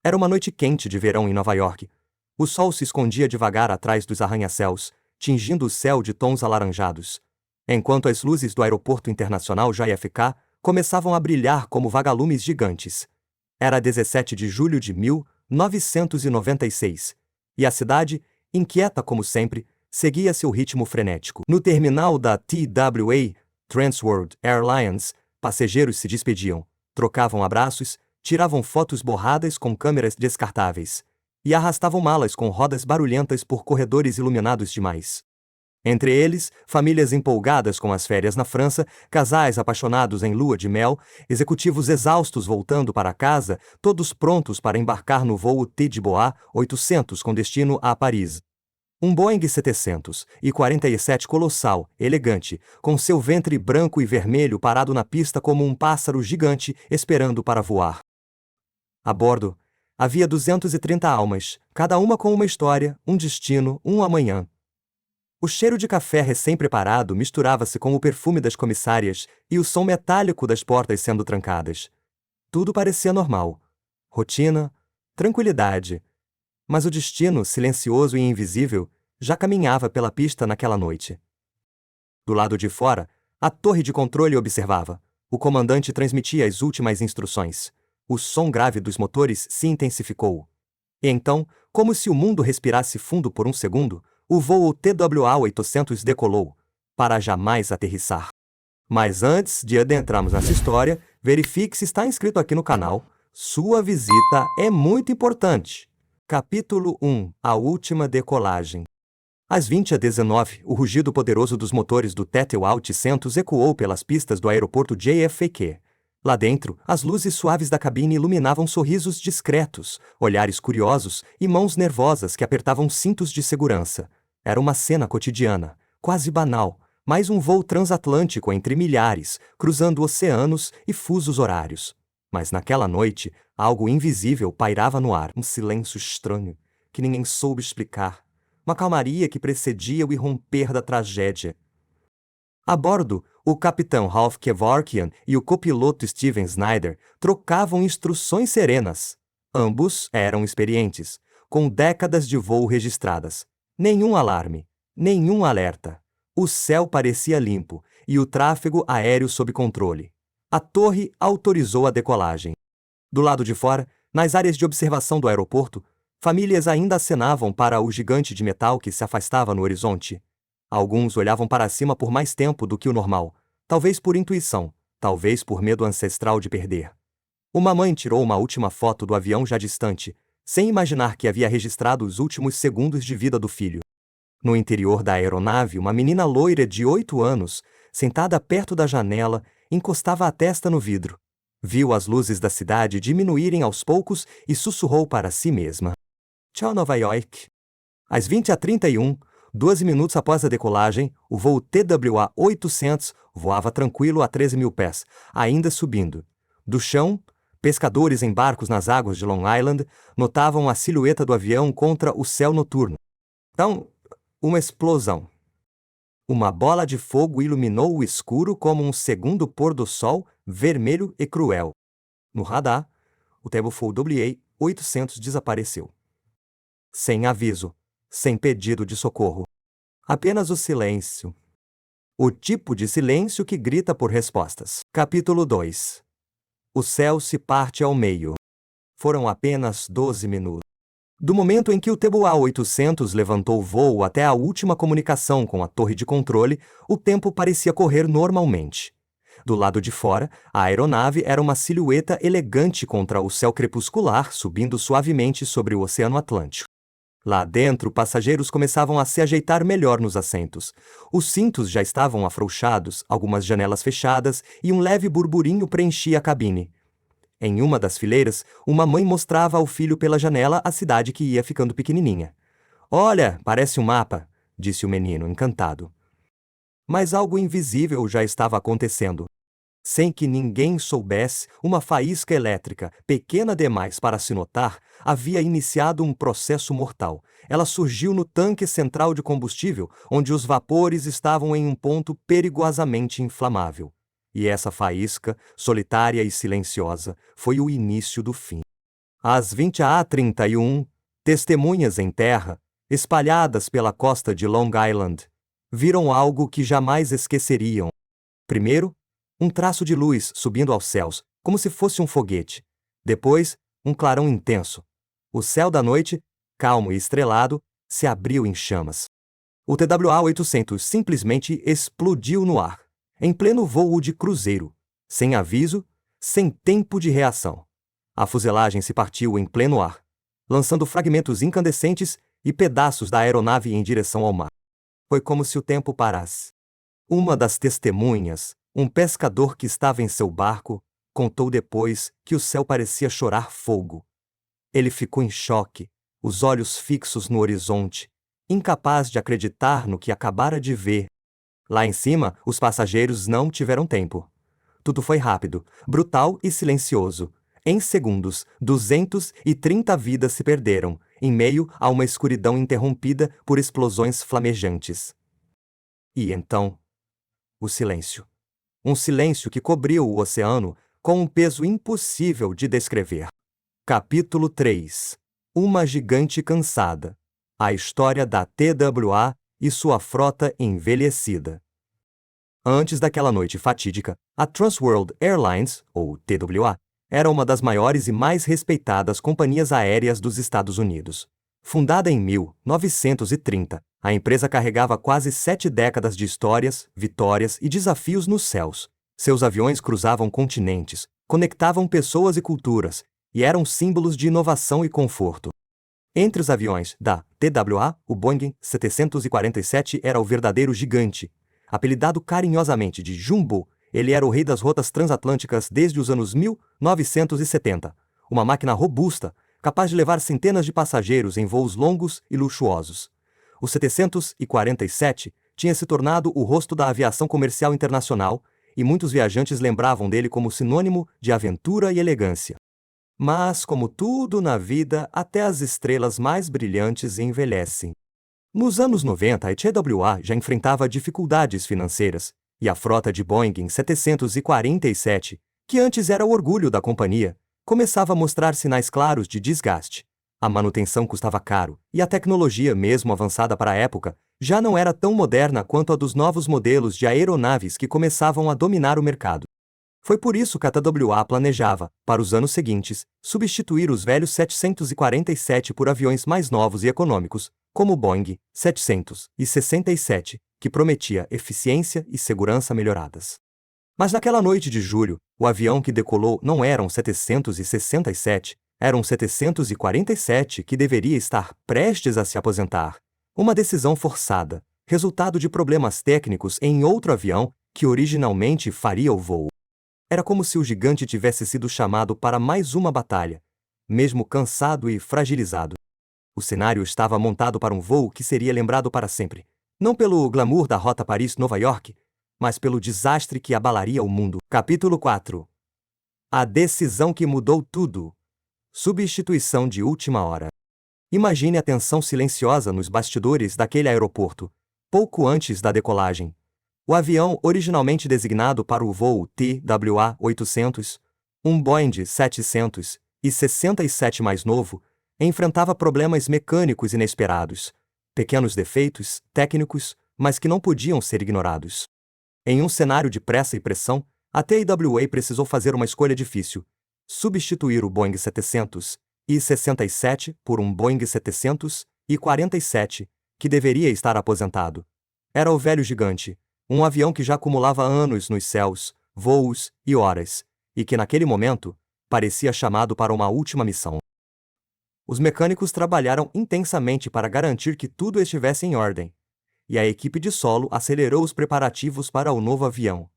Era uma noite quente de verão em Nova York. O sol se escondia devagar atrás dos arranha-céus, tingindo o céu de tons alaranjados, enquanto as luzes do aeroporto internacional JFK começavam a brilhar como vagalumes gigantes. Era 17 de julho de 1996, e a cidade, inquieta como sempre, seguia seu ritmo frenético. No terminal da TWA, Transworld Airlines, passageiros se despediam, trocavam abraços, tiravam fotos borradas com câmeras descartáveis e arrastavam malas com rodas barulhentas por corredores iluminados demais. Entre eles, famílias empolgadas com as férias na França, casais apaixonados em lua de mel, executivos exaustos voltando para casa, todos prontos para embarcar no voo T-Bois 800 com destino a Paris. Um Boeing 747 colossal, elegante, com seu ventre branco e vermelho parado na pista como um pássaro gigante esperando para voar. A bordo, havia 230 almas, cada uma com uma história, um destino, um amanhã. O cheiro de café recém-preparado misturava-se com o perfume das comissárias e o som metálico das portas sendo trancadas. Tudo parecia normal. Rotina, tranquilidade. Mas o destino, silencioso e invisível, já caminhava pela pista naquela noite. Do lado de fora, a torre de controle observava. O comandante transmitia as últimas instruções. O som grave dos motores se intensificou. E então, como se o mundo respirasse fundo por um segundo, o voo TWA 800 decolou, para jamais aterrissar. Mas antes de adentrarmos nessa história, verifique se está inscrito aqui no canal. Sua visita é muito importante. Capítulo 1. A última decolagem. Às 20h19, o rugido poderoso dos motores do TWA 800 ecoou pelas pistas do aeroporto JFK. Lá dentro, as luzes suaves da cabine iluminavam sorrisos discretos, olhares curiosos e mãos nervosas que apertavam cintos de segurança. Era uma cena cotidiana, quase banal, mais um voo transatlântico entre milhares, cruzando oceanos e fusos horários. Mas naquela noite, algo invisível pairava no ar, um silêncio estranho, que ninguém soube explicar, uma calmaria que precedia o irromper da tragédia. A bordo, o capitão Ralph Kevorkian e o copiloto Steven Snyder trocavam instruções serenas. Ambos eram experientes, com décadas de voo registradas. Nenhum alarme, nenhum alerta. O céu parecia limpo e o tráfego aéreo sob controle. A torre autorizou a decolagem. Do lado de fora, nas áreas de observação do aeroporto, famílias ainda acenavam para o gigante de metal que se afastava no horizonte. Alguns olhavam para cima por mais tempo do que o normal, talvez por intuição, talvez por medo ancestral de perder. Uma mãe tirou uma última foto do avião já distante, sem imaginar que havia registrado os últimos segundos de vida do filho. No interior da aeronave, uma menina loira de 8 anos, sentada perto da janela, encostava a testa no vidro. Viu as luzes da cidade diminuírem aos poucos e sussurrou para si mesma: "Tchau, Nova York." Às 20h31, 12 minutos após a decolagem, o voo TWA 800 voava tranquilo a 13.000 pés, ainda subindo. Do chão, pescadores em barcos nas águas de Long Island notavam a silhueta do avião contra o céu noturno. Então, uma explosão. Uma bola de fogo iluminou o escuro como um segundo pôr do sol, vermelho e cruel. No radar, o TWA 800 desapareceu. Sem aviso, sem pedido de socorro. Apenas o silêncio. O tipo de silêncio que grita por respostas. Capítulo 2. O céu se parte ao meio. Foram apenas 12 minutos. Do momento em que o TWA 800 levantou voo até a última comunicação com a torre de controle, o tempo parecia correr normalmente. Do lado de fora, a aeronave era uma silhueta elegante contra o céu crepuscular, subindo suavemente sobre o Oceano Atlântico. Lá dentro, passageiros começavam a se ajeitar melhor nos assentos. Os cintos já estavam afrouxados, algumas janelas fechadas e um leve burburinho preenchia a cabine. Em uma das fileiras, uma mãe mostrava ao filho pela janela a cidade que ia ficando pequenininha. "Olha, parece um mapa", disse o menino, encantado. Mas algo invisível já estava acontecendo. Sem que ninguém soubesse, uma faísca elétrica, pequena demais para se notar, havia iniciado um processo mortal. Ela surgiu no tanque central de combustível, onde os vapores estavam em um ponto perigosamente inflamável. E essa faísca, solitária e silenciosa, foi o início do fim. Às 20h31, testemunhas em terra, espalhadas pela costa de Long Island, viram algo que jamais esqueceriam. Primeiro, um traço de luz subindo aos céus, como se fosse um foguete. Depois, um clarão intenso. O céu da noite, calmo e estrelado, se abriu em chamas. O TWA-800 simplesmente explodiu no ar, em pleno voo de cruzeiro, sem aviso, sem tempo de reação. A fuselagem se partiu em pleno ar, lançando fragmentos incandescentes e pedaços da aeronave em direção ao mar. Foi como se o tempo parasse. Uma das testemunhas, um pescador que estava em seu barco, contou depois que o céu parecia chorar fogo. Ele ficou em choque, os olhos fixos no horizonte, incapaz de acreditar no que acabara de ver. Lá em cima, os passageiros não tiveram tempo. Tudo foi rápido, brutal e silencioso. Em segundos, 230 vidas se perderam, em meio a uma escuridão interrompida por explosões flamejantes. E então, o silêncio. Um silêncio que cobriu o oceano com um peso impossível de descrever. Capítulo 3. Uma gigante cansada. A história da TWA e sua frota envelhecida. Antes daquela noite fatídica, a Transworld Airlines, ou TWA, era uma das maiores e mais respeitadas companhias aéreas dos Estados Unidos. Fundada em 1930, a empresa carregava quase 7 décadas de histórias, vitórias e desafios nos céus. Seus aviões cruzavam continentes, conectavam pessoas e culturas, e eram símbolos de inovação e conforto. Entre os aviões da TWA, o Boeing 747 era o verdadeiro gigante. Apelidado carinhosamente de Jumbo, ele era o rei das rotas transatlânticas desde os anos 1970. Uma máquina robusta, capaz de levar centenas de passageiros em voos longos e luxuosos. O 747 tinha se tornado o rosto da aviação comercial internacional, e muitos viajantes lembravam dele como sinônimo de aventura e elegância. Mas, como tudo na vida, até as estrelas mais brilhantes envelhecem. Nos anos 90, a TWA já enfrentava dificuldades financeiras, e a frota de Boeing 747, que antes era o orgulho da companhia, começava a mostrar sinais claros de desgaste. A manutenção custava caro, e a tecnologia, mesmo avançada para a época, já não era tão moderna quanto a dos novos modelos de aeronaves que começavam a dominar o mercado. Foi por isso que a TWA planejava, para os anos seguintes, substituir os velhos 747 por aviões mais novos e econômicos, como o Boeing 767, que prometia eficiência e segurança melhoradas. Mas naquela noite de julho, o avião que decolou não era um 767, era um 747 que deveria estar prestes a se aposentar. Uma decisão forçada, resultado de problemas técnicos em outro avião que originalmente faria o voo. Era como se o gigante tivesse sido chamado para mais uma batalha, mesmo cansado e fragilizado. O cenário estava montado para um voo que seria lembrado para sempre, não pelo glamour da rota Paris-Nova York, mas pelo desastre que abalaria o mundo. Capítulo 4. A decisão que mudou tudo. Substituição de última hora. Imagine a tensão silenciosa nos bastidores daquele aeroporto, pouco antes da decolagem. O avião, originalmente designado para o voo TWA-800, um Boeing 767 mais novo, enfrentava problemas mecânicos inesperados, pequenos defeitos técnicos, mas que não podiam ser ignorados. Em um cenário de pressa e pressão, a TWA precisou fazer uma escolha difícil: substituir o Boeing 767 por um Boeing 747, que deveria estar aposentado. Era o velho gigante, um avião que já acumulava anos nos céus, voos e horas, e que naquele momento parecia chamado para uma última missão. Os mecânicos trabalharam intensamente para garantir que tudo estivesse em ordem, e a equipe de solo acelerou os preparativos para o novo avião,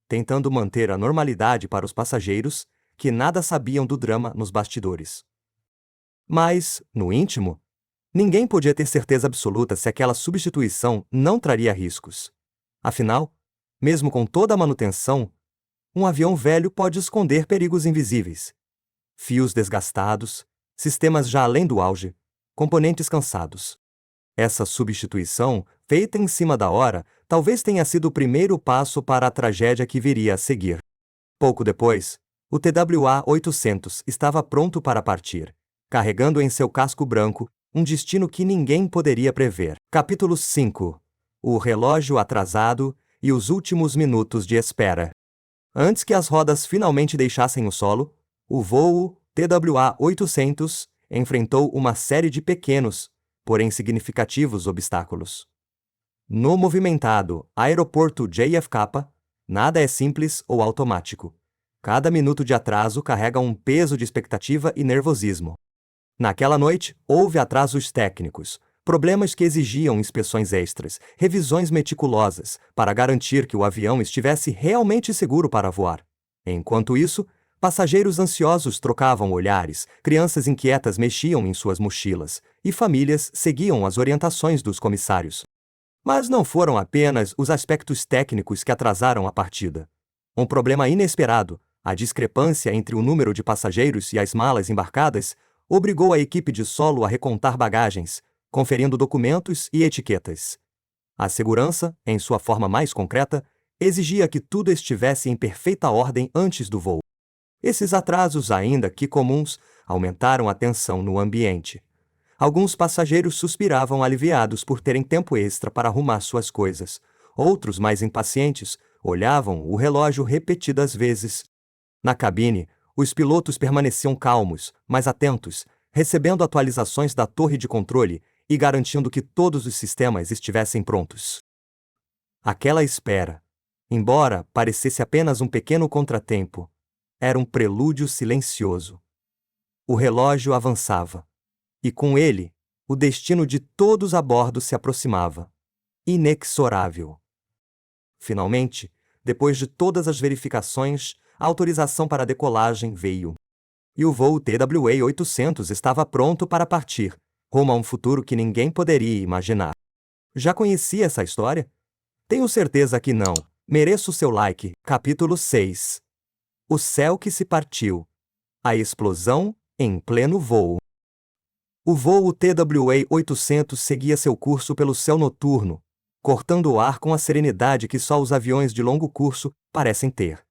tentando manter a normalidade para os passageiros, que nada sabiam do drama nos bastidores. Mas, no íntimo, ninguém podia ter certeza absoluta se aquela substituição não traria riscos. Afinal, mesmo com toda a manutenção, um avião velho pode esconder perigos invisíveis. Fios desgastados, sistemas já além do auge, componentes cansados. Essa substituição, feita em cima da hora, talvez tenha sido o primeiro passo para a tragédia que viria a seguir. Pouco depois, O TWA-800 estava pronto para partir, carregando em seu casco branco um destino que ninguém poderia prever. Capítulo 5. O relógio atrasado e os últimos minutos de espera. Antes que as rodas finalmente deixassem o solo, o voo TWA-800 enfrentou uma série de pequenos, porém significativos obstáculos. No movimentado aeroporto JFK, nada é simples ou automático. Cada minuto de atraso carrega um peso de expectativa e nervosismo. Naquela noite, houve atrasos técnicos, problemas que exigiam inspeções extras, revisões meticulosas, para garantir que o avião estivesse realmente seguro para voar. Enquanto isso, passageiros ansiosos trocavam olhares, crianças inquietas mexiam em suas mochilas, e famílias seguiam as orientações dos comissários. Mas não foram apenas os aspectos técnicos que atrasaram a partida. Um problema inesperado, a discrepância entre o número de passageiros e as malas embarcadas, obrigou a equipe de solo a recontar bagagens, conferindo documentos e etiquetas. A segurança, em sua forma mais concreta, exigia que tudo estivesse em perfeita ordem antes do voo. Esses atrasos, ainda que comuns, aumentaram a tensão no ambiente. Alguns passageiros suspiravam aliviados por terem tempo extra para arrumar suas coisas. Outros, mais impacientes, olhavam o relógio repetidas vezes. Na cabine, os pilotos permaneciam calmos, mas atentos, recebendo atualizações da torre de controle e garantindo que todos os sistemas estivessem prontos. Aquela espera, embora parecesse apenas um pequeno contratempo, era um prelúdio silencioso. O relógio avançava, e com ele, o destino de todos a bordo se aproximava, inexorável. Finalmente, depois de todas as verificações, a autorização para a decolagem veio. E o voo TWA-800 estava pronto para partir, rumo a um futuro que ninguém poderia imaginar. Já conhecia essa história? Tenho certeza que não. Mereço seu like. Capítulo 6. O céu que se partiu. A explosão em pleno voo. O voo TWA-800 seguia seu curso pelo céu noturno, cortando o ar com a serenidade que só os aviões de longo curso parecem ter.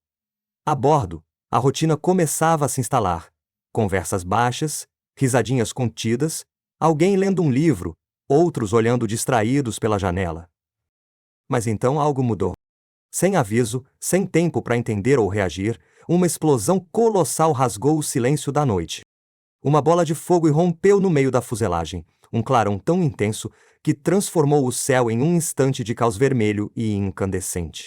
A bordo, a rotina começava a se instalar. Conversas baixas, risadinhas contidas, alguém lendo um livro, outros olhando distraídos pela janela. Mas então algo mudou. Sem aviso, sem tempo para entender ou reagir, uma explosão colossal rasgou o silêncio da noite. Uma bola de fogo irrompeu no meio da fuselagem, um clarão tão intenso que transformou o céu em um instante de caos vermelho e incandescente.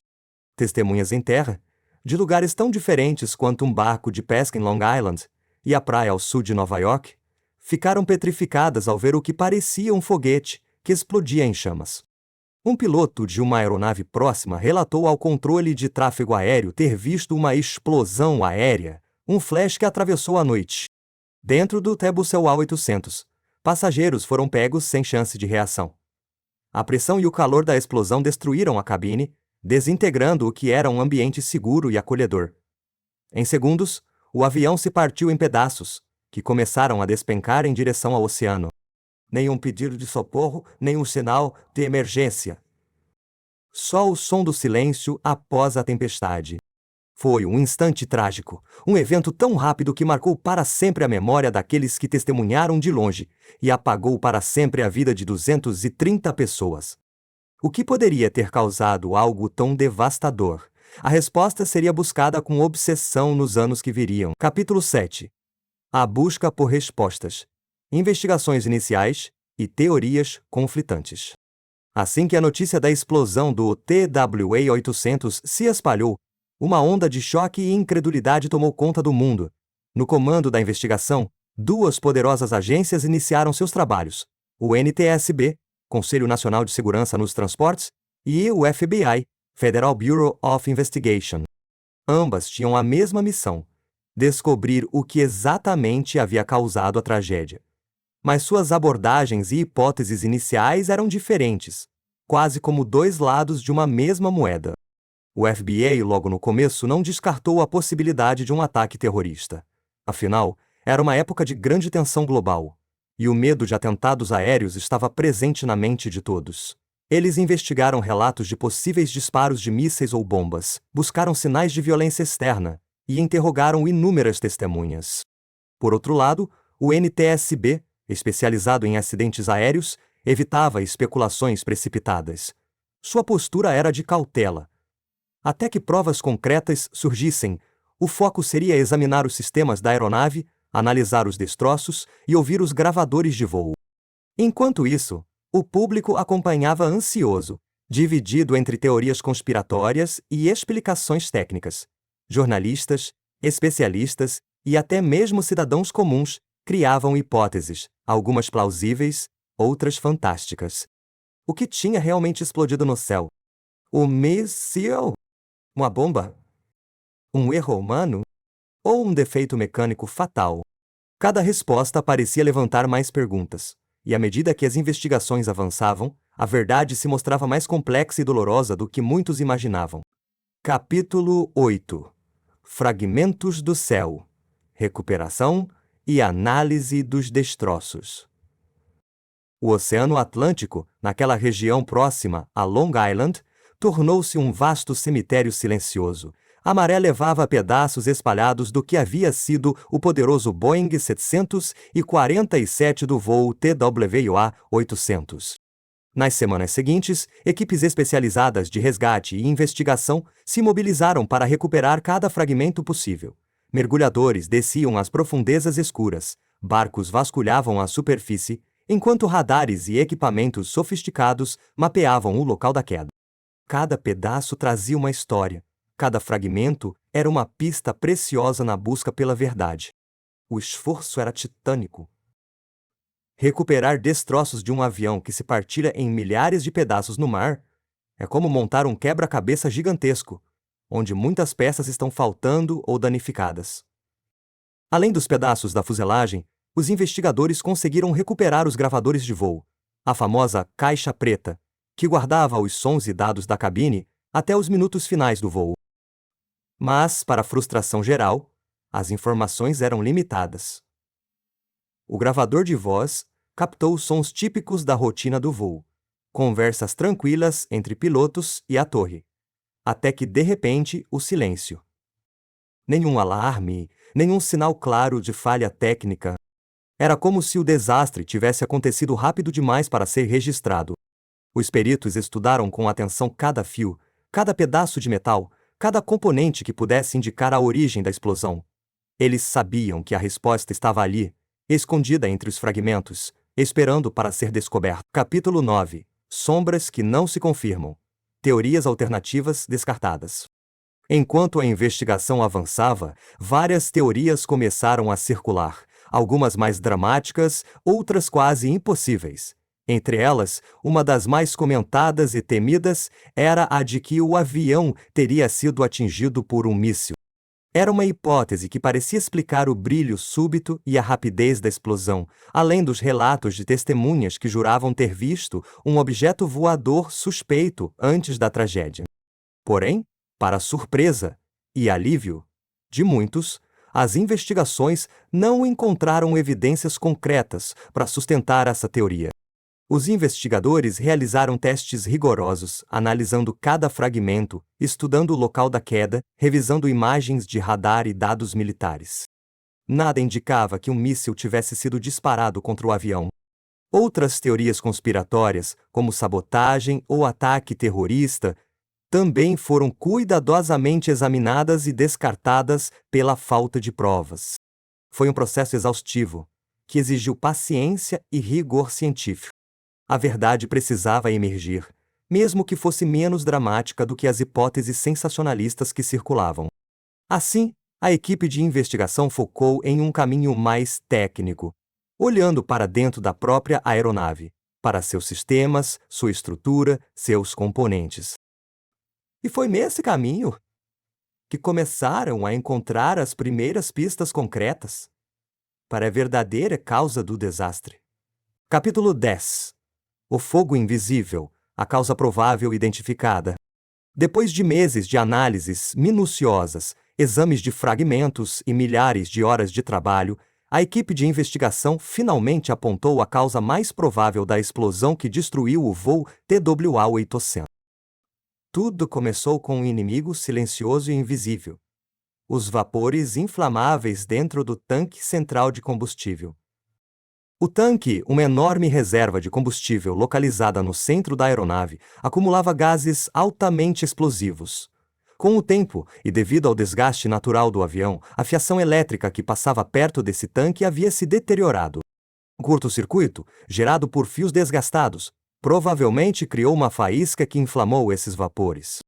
Testemunhas em terra, de lugares tão diferentes quanto um barco de pesca em Long Island e a praia ao sul de Nova York, ficaram petrificadas ao ver o que parecia um foguete que explodia em chamas. Um piloto de uma aeronave próxima relatou ao controle de tráfego aéreo ter visto uma explosão aérea, um flash que atravessou a noite. Dentro do TWA-800, passageiros foram pegos sem chance de reação. A pressão e o calor da explosão destruíram a cabine, desintegrando o que era um ambiente seguro e acolhedor. Em segundos, o avião se partiu em pedaços, que começaram a despencar em direção ao oceano. Nenhum pedido de socorro, nenhum sinal de emergência. Só o som do silêncio após a tempestade. Foi um instante trágico, um evento tão rápido que marcou para sempre a memória daqueles que testemunharam de longe e apagou para sempre a vida de 230 pessoas. O que poderia ter causado algo tão devastador? A resposta seria buscada com obsessão nos anos que viriam. Capítulo 7. A busca por respostas. Investigações iniciais e teorias conflitantes. Assim que a notícia da explosão do TWA-800 se espalhou, uma onda de choque e incredulidade tomou conta do mundo. No comando da investigação, duas poderosas agências iniciaram seus trabalhos: o NTSB, Conselho Nacional de Segurança nos Transportes, e o FBI, Federal Bureau of Investigation. Ambas tinham a mesma missão: descobrir o que exatamente havia causado a tragédia. Mas suas abordagens e hipóteses iniciais eram diferentes, quase como dois lados de uma mesma moeda. O FBI, logo no começo, não descartou a possibilidade de um ataque terrorista. Afinal, era uma época de grande tensão global, e o medo de atentados aéreos estava presente na mente de todos. Eles investigaram relatos de possíveis disparos de mísseis ou bombas, buscaram sinais de violência externa e interrogaram inúmeras testemunhas. Por outro lado, o NTSB, especializado em acidentes aéreos, evitava especulações precipitadas. Sua postura era de cautela. Até que provas concretas surgissem, o foco seria examinar os sistemas da aeronave, analisar os destroços e ouvir os gravadores de voo. Enquanto isso, o público acompanhava ansioso, dividido entre teorias conspiratórias e explicações técnicas. Jornalistas, especialistas e até mesmo cidadãos comuns criavam hipóteses, algumas plausíveis, outras fantásticas. O que tinha realmente explodido no céu? Um míssil? Uma bomba? Um erro humano? Ou um defeito mecânico fatal? Cada resposta parecia levantar mais perguntas, e à medida que as investigações avançavam, a verdade se mostrava mais complexa e dolorosa do que muitos imaginavam. Capítulo 8 Fragmentos do céu. Recuperação e análise dos destroços. O Oceano Atlântico, naquela região próxima a Long Island, tornou-se um vasto cemitério silencioso. A maré levava pedaços espalhados do que havia sido o poderoso Boeing 747 do voo TWA-800. Nas semanas seguintes, equipes especializadas de resgate e investigação se mobilizaram para recuperar cada fragmento possível. Mergulhadores desciam as profundezas escuras, barcos vasculhavam a superfície, enquanto radares e equipamentos sofisticados mapeavam o local da queda. Cada pedaço trazia uma história, cada fragmento era uma pista preciosa na busca pela verdade. O esforço era titânico. Recuperar destroços de um avião que se partilha em milhares de pedaços no mar é como montar um quebra-cabeça gigantesco, onde muitas peças estão faltando ou danificadas. Além dos pedaços da fuselagem, os investigadores conseguiram recuperar os gravadores de voo, a famosa caixa preta, que guardava os sons e dados da cabine até os minutos finais do voo. Mas, para a frustração geral, as informações eram limitadas. O gravador de voz captou os sons típicos da rotina do voo, conversas tranquilas entre pilotos e a torre, até que, de repente, o silêncio. Nenhum alarme, nenhum sinal claro de falha técnica. Era como se o desastre tivesse acontecido rápido demais para ser registrado. Os peritos estudaram com atenção cada fio, cada pedaço de metal, cada componente que pudesse indicar a origem da explosão. Eles sabiam que a resposta estava ali, escondida entre os fragmentos, esperando para ser descoberta. Capítulo 9 Sombras que não se confirmam. Teorias alternativas descartadas. Enquanto a investigação avançava, várias teorias começaram a circular, algumas mais dramáticas, outras quase impossíveis. Entre elas, uma das mais comentadas e temidas era a de que o avião teria sido atingido por um míssil. Era uma hipótese que parecia explicar o brilho súbito e a rapidez da explosão, além dos relatos de testemunhas que juravam ter visto um objeto voador suspeito antes da tragédia. Porém, para surpresa e alívio de muitos, as investigações não encontraram evidências concretas para sustentar essa teoria. Os investigadores realizaram testes rigorosos, analisando cada fragmento, estudando o local da queda, revisando imagens de radar e dados militares. Nada indicava que um míssil tivesse sido disparado contra o avião. Outras teorias conspiratórias, como sabotagem ou ataque terrorista, também foram cuidadosamente examinadas e descartadas pela falta de provas. Foi um processo exaustivo, que exigiu paciência e rigor científico. A verdade precisava emergir, mesmo que fosse menos dramática do que as hipóteses sensacionalistas que circulavam. Assim, a equipe de investigação focou em um caminho mais técnico, olhando para dentro da própria aeronave, para seus sistemas, sua estrutura, seus componentes. E foi nesse caminho que começaram a encontrar as primeiras pistas concretas para a verdadeira causa do desastre. Capítulo 10 O fogo invisível, a causa provável identificada. Depois de meses de análises minuciosas, exames de fragmentos e milhares de horas de trabalho, a equipe de investigação finalmente apontou a causa mais provável da explosão que destruiu o voo TWA-800. Tudo começou com um inimigo silencioso e invisível: os vapores inflamáveis dentro do tanque central de combustível. O tanque, uma enorme reserva de combustível localizada no centro da aeronave, acumulava gases altamente explosivos. Com o tempo, e devido ao desgaste natural do avião, a fiação elétrica que passava perto desse tanque havia se deteriorado. Um curto-circuito, gerado por fios desgastados, provavelmente criou uma faísca que inflamou esses vapores.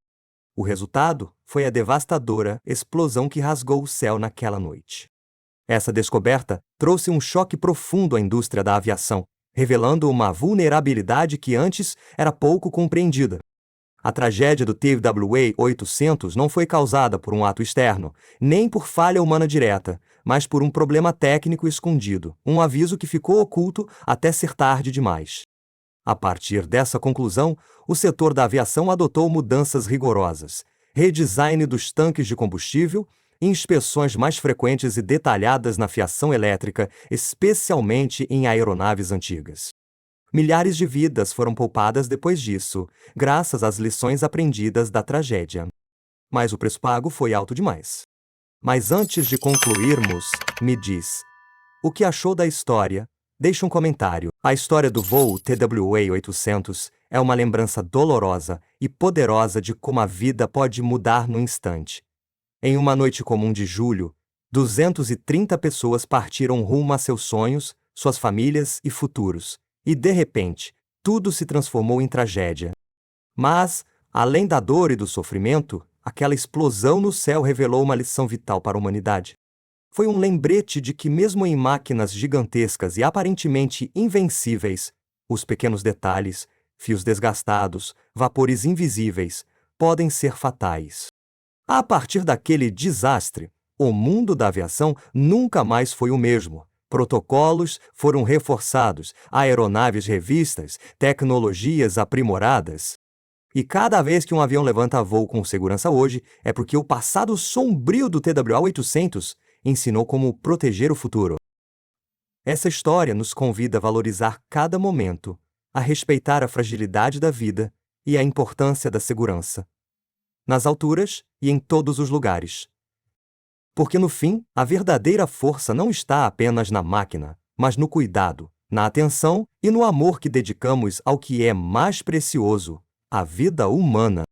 O resultado foi a devastadora explosão que rasgou o céu naquela noite. Essa descoberta trouxe um choque profundo à indústria da aviação, revelando uma vulnerabilidade que antes era pouco compreendida. A tragédia do TWA-800 não foi causada por um ato externo, nem por falha humana direta, mas por um problema técnico escondido, um aviso que ficou oculto até ser tarde demais. A partir dessa conclusão, o setor da aviação adotou mudanças rigorosas, redesign dos tanques de combustível, inspeções mais frequentes e detalhadas na fiação elétrica, especialmente em aeronaves antigas. Milhares de vidas foram poupadas depois disso, graças às lições aprendidas da tragédia. Mas o preço pago foi alto demais. Mas antes de concluirmos, me diz, o que achou da história? Deixe um comentário. A história do voo TWA-800 é uma lembrança dolorosa e poderosa de como a vida pode mudar no instante. Em uma noite comum de julho, 230 pessoas partiram rumo a seus sonhos, suas famílias e futuros. E, de repente, tudo se transformou em tragédia. Mas, além da dor e do sofrimento, aquela explosão no céu revelou uma lição vital para a humanidade. Foi um lembrete de que, mesmo em máquinas gigantescas e aparentemente invencíveis, os pequenos detalhes, fios desgastados, vapores invisíveis, podem ser fatais. A partir daquele desastre, o mundo da aviação nunca mais foi o mesmo. Protocolos foram reforçados, aeronaves revistas, tecnologias aprimoradas. E cada vez que um avião levanta voo com segurança hoje, é porque o passado sombrio do TWA-800 ensinou como proteger o futuro. Essa história nos convida a valorizar cada momento, a respeitar a fragilidade da vida e a importância da segurança. Nas alturas e em todos os lugares. Porque no fim, a verdadeira força não está apenas na máquina, mas no cuidado, na atenção e no amor que dedicamos ao que é mais precioso, a vida humana.